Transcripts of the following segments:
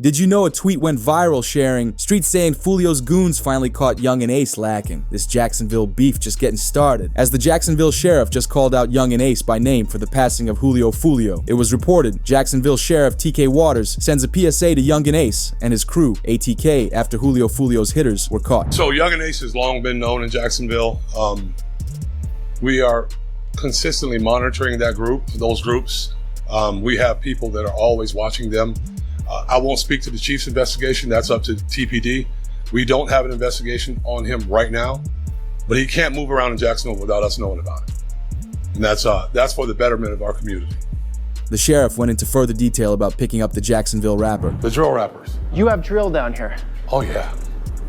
Did you know a tweet went viral sharing, streets saying Foolio's goons finally caught Yungeen Ace lacking. This Jacksonville beef just getting started. As the Jacksonville sheriff just called out Yungeen Ace by name for the passing of Julio Foolio. It was reported Jacksonville Sheriff TK Waters sends a PSA to Yungeen Ace and his crew, ATK, after Julio Foolio's hitters were caught. So Yungeen Ace has long been known in Jacksonville. We are consistently monitoring those groups. We have people that are always watching them. I won't speak to the chief's investigation. That's up to TPD. We don't have an investigation on him right now, but he can't move around in Jacksonville without us knowing about it. And that's for the betterment of our community. The sheriff went into further detail about picking up the Jacksonville rapper. The drill rappers. You have drill down here. Oh yeah.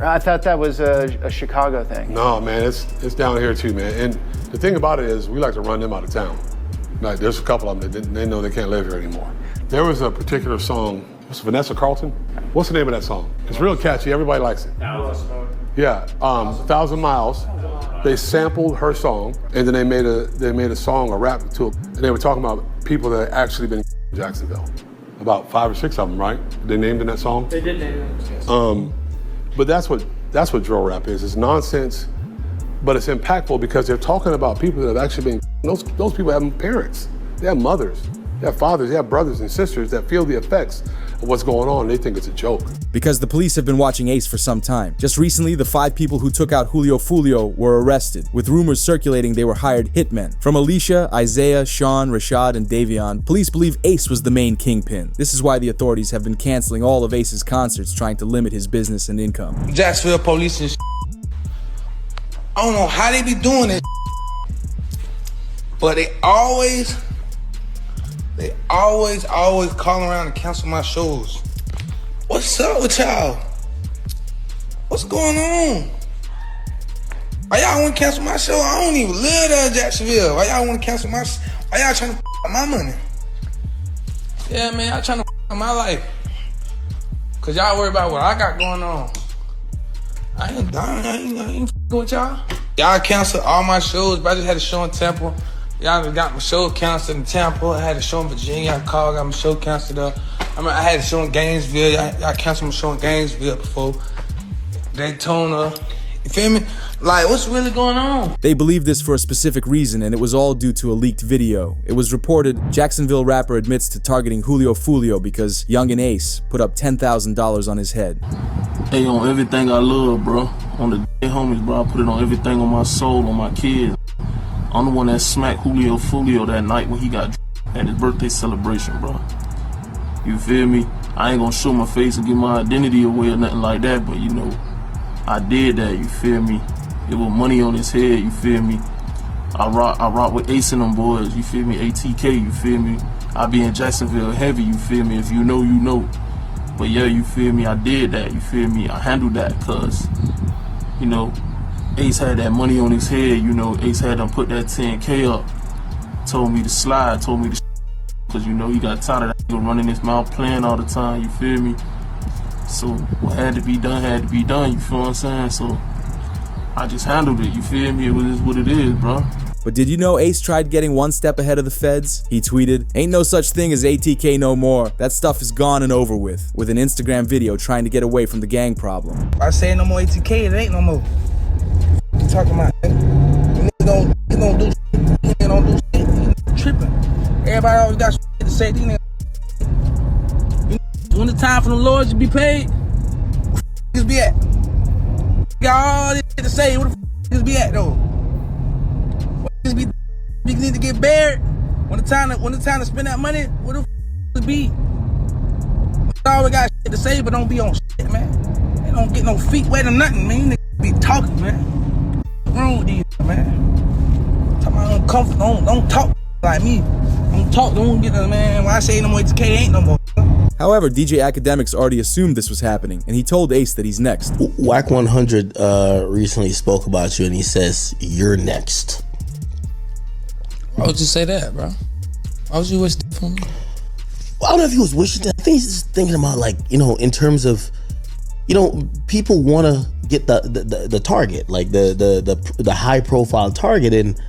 I thought that was a Chicago thing. No, man, it's down here too, man. And the thing about it is we like to run them out of town. Like, there's a couple of them that they know they can't live here anymore. There was a particular song. What's Vanessa Carlton? What's the name of that song? It's real catchy. Everybody likes it. Yeah, 1,000 Miles. They sampled her song, and then they made a song, a rap to it. And they were talking about people that had actually been in Jacksonville. About 5 or 6 of them, right? They named in that song? They did name it, yes. But that's what drill rap is. It's nonsense, but it's impactful because they're talking about people that have actually been. Those people have parents. They have mothers. They have fathers. They have brothers and sisters that feel the effects of what's going on. They think it's a joke. Because the police have been watching Ace for some time. Just recently, the 5 people who took out Julio Foolio were arrested, with rumors circulating they were hired hitmen. From Alicia, Isaiah, Sean, Rashad, and Davion, police believe Ace was the main kingpin. This is why the authorities have been canceling all of Ace's concerts, trying to limit his business and income. Jacksonville Police and I don't know how they be doing it, but they always call around and cancel my shows. What's up with y'all? What's going on? Why y'all want to cancel my show? I don't even live there in Jacksonville. Why y'all want to cancel my? Why y'all trying to my money? Yeah, man, y'all trying to my life. Cause y'all worry about what I got going on. I ain't dying. I ain't with y'all. Y'all cancel all my shows, but I just had a show in Temple. Y'all got my show canceled in Tampa. I had a show in Virginia. I called, got my show canceled up. I had a show in Gainesville. I canceled my show in Gainesville before. Daytona. You feel me? Like, what's really going on? They believe this for a specific reason, and it was all due to a leaked video. It was reported Jacksonville rapper admits to targeting Julio Foolio because Yungeen Ace put up $10,000 on his head. Hey, on everything I love, bro. On the dead homies, bro. I put it on everything on my soul, on my kids. I'm the one that smacked Julio Foolio that night when he got at his birthday celebration, bro. You feel me? I ain't gonna show my face and give my identity away or nothing like that, but you know, I did that, you feel me? It was money on his head, you feel me? I rock with Ace and them boys, you feel me? ATK, you feel me? I be in Jacksonville heavy, you feel me? If you know, you know. But yeah, you feel me? I did that, you feel me? I handled that, cause, you know, Ace had that money on his head, you know, Ace had him put that 10K up, told me to slide, told me to cause you know he got tired of that nigga running his mouth playing all the time, you feel me? So what had to be done, you feel what I'm saying? So I just handled it, you feel me? It was what it is, bro. But did you know Ace tried getting one step ahead of the feds? He tweeted, "Ain't no such thing as ATK no more. That stuff is gone and over with," with an Instagram video trying to get away from the gang problem. I say no more ATK, it ain't no more. What you talking about? Niggas don't do shit. Niggas don't do shit. Niggas tripping. Everybody always got shit to say. These niggas. When the time for the Lord to be paid, where the niggas be at? Got all this shit to say. Where the niggas be at though? Where niggas be need to get buried? When the time to spend that money, where the niggas be? They always got shit to say, but don't be on shit, man. They don't get no feet wet or nothing, man. Niggas be talking, man. What's wrong with these, man? Talking about don't talk like me. Don't get the man. When I say no more ATK, ain't no more. However, DJ Academics already assumed this was happening, and he told Ace that he's next. Wack 100 recently spoke about you, and he says you're next. Why would you say that, bro? Why would you wish that for me? Well, I don't know if he was wishing that. I think he's just thinking about, like, you know, in terms of, you know, people want to get the target, like the high profile target, and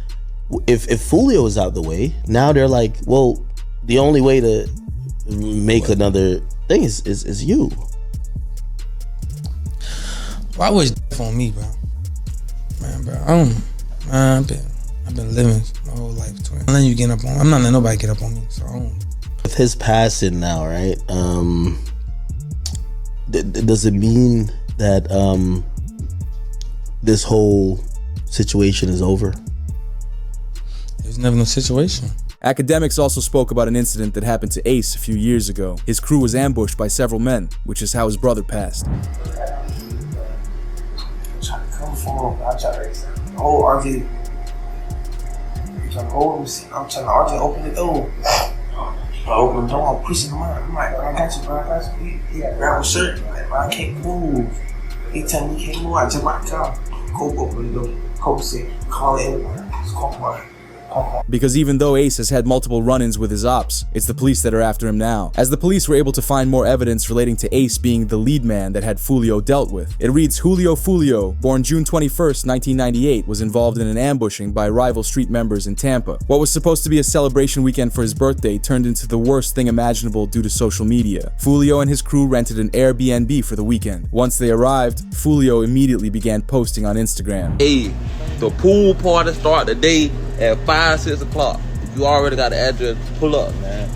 if Foolio is out of the way, now they're like, well, the only way to make another thing is you. Why was on me, bro? Man, bro, I've been living my whole life. I'm letting you get up on. I'm not letting nobody get up on me. So I don't. With his passing now, right? Does it mean that this whole situation is over? There's never no situation. Academics also spoke about an incident that happened to Ace a few years ago. His crew was ambushed by several men, which is how his brother passed. I'm trying to come for him. I'm trying to hold RJ. I'm trying to hold him. I'm trying to RJ open the door. I open the door, I'm pushing him out. I'm like, I got you, bro. I got you. He grab a shirt. I'm like, bro, I can't move. He tell me he can't move. I jump out the car. Cope open the door. Cope said, call it everybody. It's Cope. Because even though Ace has had multiple run-ins with his ops, it's the police that are after him now, as the police were able to find more evidence relating to Ace being the lead man that had Foolio dealt with. It reads, Julio Foolio, born June 21st, 1998, was involved in an ambushing by rival street members in Tampa. What was supposed to be a celebration weekend for his birthday turned into the worst thing imaginable due to social media. Foolio and his crew rented an Airbnb for the weekend. Once they arrived, Foolio immediately began posting on Instagram. Hey, the pool party start today at 5, 6 o'clock. If you already got the address, pull up, man.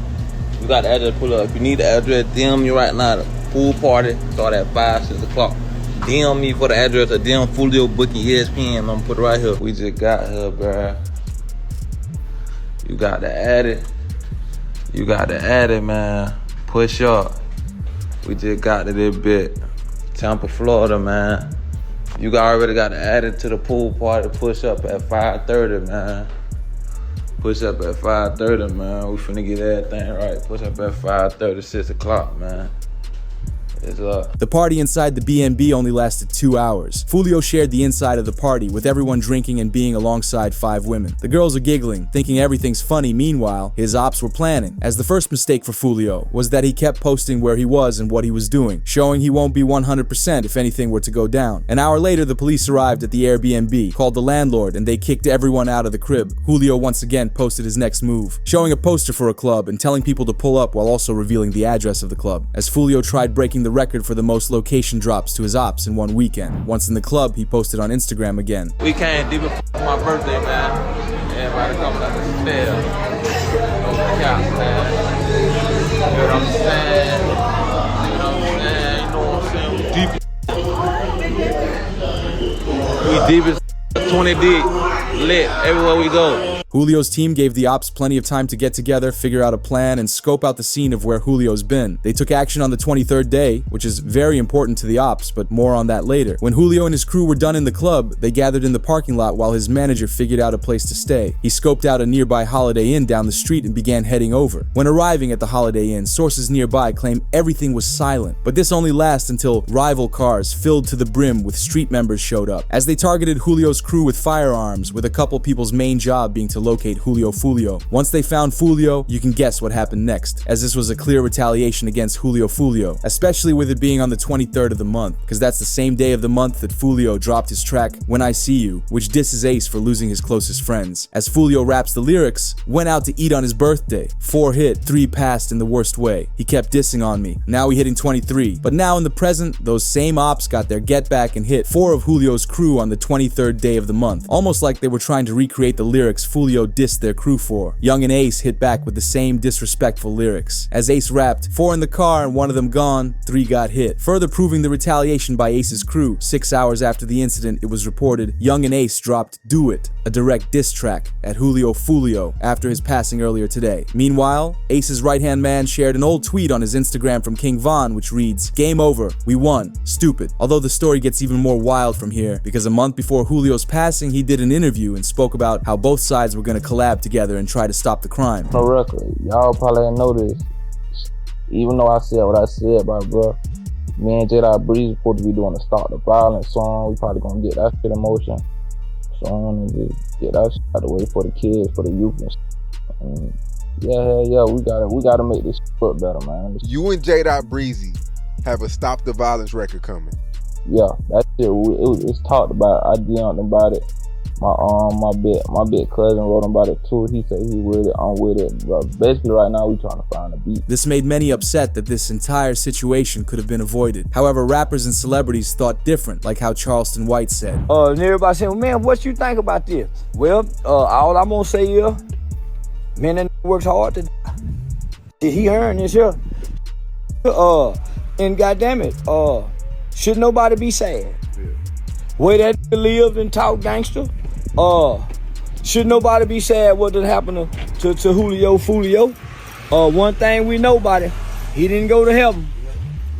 You got the address, pull up. If you need the address, DM me right now. The pool party start at 5, 6 o'clock. DM me for the address or DM Foolio booking ESPN. I'm gonna put it right here. We just got here, bruh. You got to add it. You got to add it, man. Push up. We just got to this bit. Tampa, Florida, man. You already got to add it to the pool party. Push up at 5:30, man. Push up at 5:30, man. We finna get everything right. Push up at 5:30, 6 o'clock, man. It's up. The party inside the B&B only lasted 2 hours. Foolio shared the inside of the party, with everyone drinking and being alongside 5 women. The girls are giggling, thinking everything's funny. Meanwhile, his ops were planning, as the first mistake for Foolio was that he kept posting where he was and what he was doing, showing he won't be 100% if anything were to go down. An hour later, the police arrived at the Airbnb, called the landlord, and they kicked everyone out of the crib. Julio once again posted his next move, showing a poster for a club and telling people to pull up while also revealing the address of the club, as Foolio tried breaking the record for the most location drops to his ops in one weekend. Once in the club, he posted on Instagram again. We came deep for my birthday, man. Everybody coming out the stairs. No cap, man. You know what I'm saying? You know what I'm saying? We deep as 20 deep. Lit everywhere we go. Julio's team gave the ops plenty of time to get together, figure out a plan, and scope out the scene of where Julio's been. They took action on the 23rd day, which is very important to the ops, but more on that later. When Julio and his crew were done in the club, they gathered in the parking lot while his manager figured out a place to stay. He scoped out a nearby Holiday Inn down the street and began heading over. When arriving at the Holiday Inn, sources nearby claim everything was silent, but this only lasts until rival cars filled to the brim with street members showed up, as they targeted Julio's crew with firearms, with a couple people's main job being to locate Julio Foolio. Once they found Foolio, you can guess what happened next, as this was a clear retaliation against Julio Foolio, especially with it being on the 23rd of the month, because that's the same day of the month that Foolio dropped his track, When I See You, which disses Ace for losing his closest friends. As Foolio raps the lyrics, went out to eat on his birthday, 4 hit, 3 passed in the worst way. He kept dissing on me. Now we hitting 23. But now in the present, those same ops got their get back and hit 4 of Julio's crew on the 23rd day of the month, almost like they were trying to recreate the lyrics Foolio dissed their crew for. Yungeen Ace hit back with the same disrespectful lyrics. As Ace rapped, 4 in the car and 1 of them gone, 3 got hit, further proving the retaliation by Ace's crew. 6 hours after the incident, it was reported Yungeen Ace dropped Do It, a direct diss track at Julio Foolio after his passing earlier today. Meanwhile, Ace's right-hand man shared an old tweet on his Instagram from King Von, which reads, "Game over, we won, stupid." Although the story gets even more wild from here, because a month before Julio's passing, he did an interview and spoke about how both sides were going to collab together and try to stop the crime. No record. Y'all probably didn't know this. Even though I said what I said, bro. Me and J. Breeze supposed to be doing a Stop the Violence song. We probably gonna get that shit in motion. And just get that shit out of the way for the kids, for the youth and shit. And yeah, we gotta make this look better, man. You and J. Breezy have a Stop the Violence record coming. Yeah, that shit, it's talked about. I DM'd about it. My big cousin wrote him about it too. He said he with it, I'm with it. But basically right now we trying to find a beat. This made many upset that this entire situation could have been avoided. However, rappers and celebrities thought different, like how Charleston White said. And everybody saying, man, what you think about this? Well, all I'm gonna say is, man, that works hard to die. He earned this here. And goddamn it, should nobody be sad? Way that lived and talk gangster, should nobody be sad what did happen to Julio Foolio? One thing we know about it, he didn't go to heaven.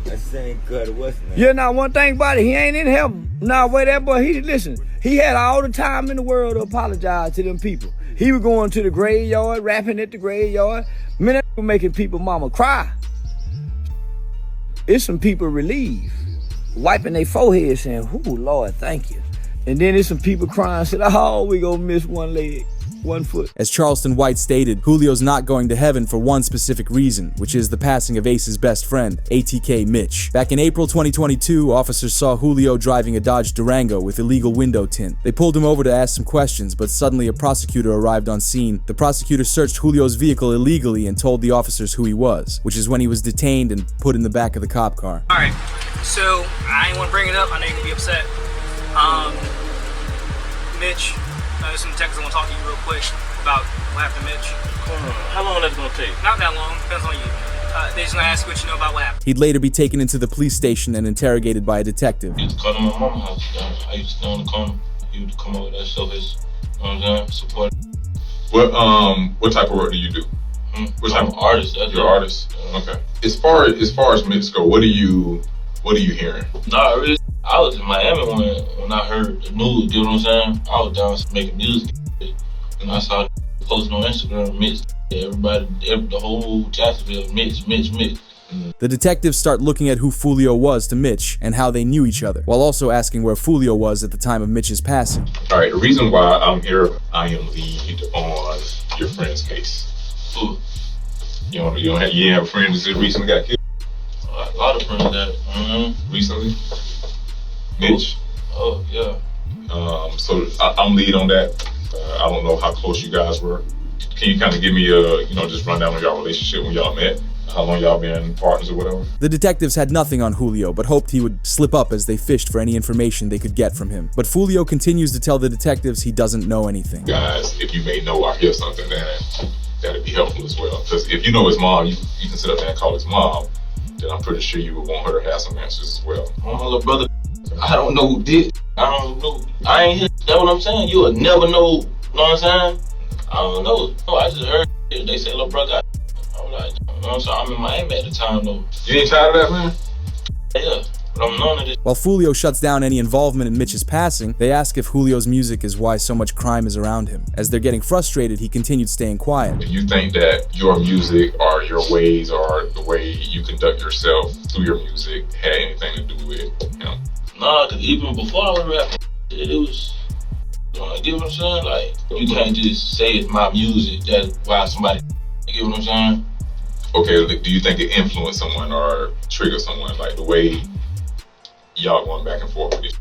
That same cut, what's name? Yeah, now one thing about it, he ain't in heaven. Nah, wait, that boy, he had all the time in the world to apologize to them people. He was going to the graveyard, rapping at the graveyard. Man, that was making people mama cry. It's some people relieved, wiping their forehead saying, "Ooh, Lord, thank you." And then there's some people crying, said, "Oh, we gonna miss one leg, one foot." As Charleston White stated, Julio's not going to heaven for one specific reason, which is the passing of Ace's best friend, ATK Mitch. Back in April 2022, officers saw Julio driving a Dodge Durango with illegal window tint. They pulled him over to ask some questions, but suddenly a prosecutor arrived on scene. The prosecutor searched Julio's vehicle illegally and told the officers who he was, which is when he was detained and put in the back of the cop car. All right, so I ain't want to bring it up. I know you're gonna be upset. Mitch, there's some detectives I want to talk to you real quick about what happened to Mitch. How long that's gonna take? Not that long, depends on you. They just gonna ask you what you know about what happened. He'd later be taken into the police station and interrogated by a detective. I used to come to my mama's house. I used to stay on the corner. He would come over there, show his, you know what I'm saying, support. What type of work do you do? What type of artist? You're an artist. Okay. As far as Mitch go, what are you hearing? Nah, really. I was in Miami when I heard the news, you know what I'm saying? I was down making music, and I saw posting on Instagram, Mitch, everybody, the whole Jacksonville, Mitch. The detectives start looking at who Foolio was to Mitch and how they knew each other, while also asking where Foolio was at the time of Mitch's passing. All right, the reason why I'm here, I am lead on your friend's case. Ooh. You didn't have a friend that recently got killed? A lot of friends that, recently? Mitch? Oh, yeah. So I'm lead on that. I don't know how close you guys were. Can you kind of give me just rundown on y'all relationship when y'all met? How long y'all been partners or whatever? The detectives had nothing on Julio, but hoped he would slip up as they fished for any information they could get from him. But Foolio continues to tell the detectives he doesn't know anything. Guys, if you may know or hear something, then that'd be helpful as well. Because if you know his mom, you can sit up there and call his mom, then I'm pretty sure you would want her to have some answers as well. My little brother, I don't know who did. I don't know. I ain't here. That's what I'm saying. You will never know. You know what I'm saying? I don't know. No, I just heard it. They say little brother. I'm like, you know what I'm saying? I'm in Miami at the time though. You ain't tired of that, man? Yeah. But I'm none of this. While Foolio shuts down any involvement in Mitch's passing, they ask if Julio's music is why so much crime is around him. As they're getting frustrated, he continued staying quiet. Do you think that your music or your ways or the way you conduct yourself through your music had anything to do with him? Nah, because even before I was rapping, it was, you know what I'm saying? Like, you can't just say it's my music, that's why somebody, you get what I'm saying? Okay, do you think it influenced someone or triggered someone, like the way y'all going back and forth with it?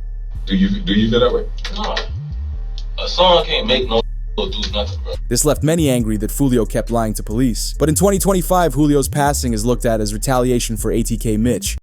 Do you feel that way? Nah, a song can't make no do nothing, bro. This left many angry that Foolio kept lying to police. But in 2025, Julio's passing is looked at as retaliation for ATK Mitch.